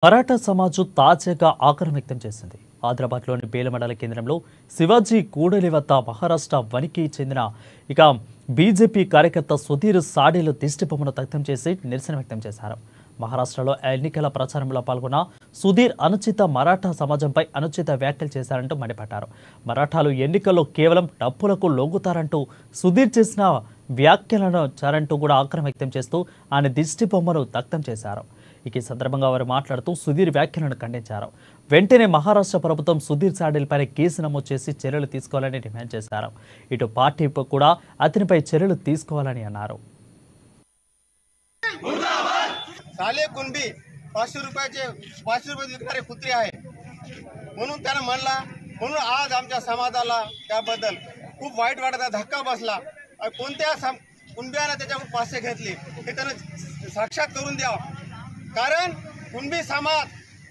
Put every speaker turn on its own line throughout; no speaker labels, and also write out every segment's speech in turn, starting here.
మరాఠా సమాజం తాజాగా ఆగ్రహం వ్యక్తం చేసింది. హైదరాబాద్లోని బేల మండల కేంద్రంలో శివాజీ కూడలి వద్ద మహారాష్ట్ర వనికి చెందిన బీజేపీ కార్యకర్త సుధీర్ సాడేలు దిష్టిబొమ్మను దగ్ధం చేసి నిరసన వ్యక్తం చేశారు. మహారాష్ట్రలో ఎన్నికల ప్రచారంలో పాల్గొన్న సుధీర్ అనుచిత మరాఠా సమాజంపై అనుచిత వ్యాఖ్యలు చేశారంటూ మండిపడ్డారు. మరాఠాలు ఎన్నికల్లో కేవలం డబ్బులకు లొంగుతారంటూ సుధీర్ చేసిన వ్యాఖ్యలను చారంటూ కూడా ఆగ్రహం వ్యక్తం చేస్తూ ఆయన దిష్టిబొమ్మను దగ్ధం చేశారు. ఈ సందర్భంగా వారు మాట్లాడుతూ సుధీర్ వ్యాఖ్యలను ఖండించారు. వెంటనే మహారాష్ట్ర ప్రభుత్వం సుధీర్ సాడేల్పై కేసు నమోదు చేసి చర్యలు తీసుకోవాలని డిమాండ్ చేశారు. ఇటు పార్టీ కూడా అతనిపై చర్యలు తీసుకోవాలని అన్నారు.
साले कुणबी 500 रुपये विकणारे कुत्रे आहे म्हणून त्यानं म्हणला. म्हणून आज आमच्या समाजाला त्याबद्दल खूप वाईट वाटत आहे, धक्का बसला. कोणत्या कुणब्यानं त्याच्यावर 500 घेतली हे त्यानं साक्षात करून द्यावं. कारण कुणबी समाज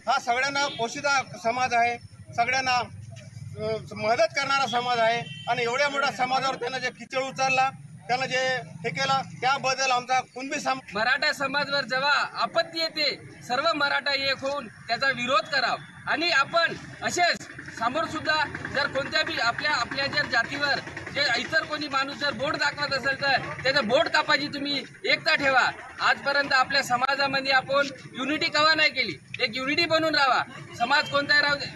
हा सगळ्यांना पोषिता समाज आहे, सगळ्यांना मदत करणारा समाज आहे आणि एवढ्या मोठ्या समाजावर त्यानं जे किचड उचलला, त्यानं जे हे केलं त्याबद्दल आमचा कुणबी
मराठा समाजावर जेव्हा आपत्ती येते सर्व मराठा एक होऊन त्याचा विरोध करावा. आणि आपण असेच समोर सुद्धा जर कोणत्या बी आपल्या जर जातीवर जे इतर कोणी माणूस जर बोट दाखवत असेल तर त्याचं बोट कापायची तुम्ही एकता ठेवा. आजपर्यंत आपल्या समाजामध्ये आपण युनिटी कवा नाही केली. एक युनिटी बनून राहा. समाज कोणताही राहू दे,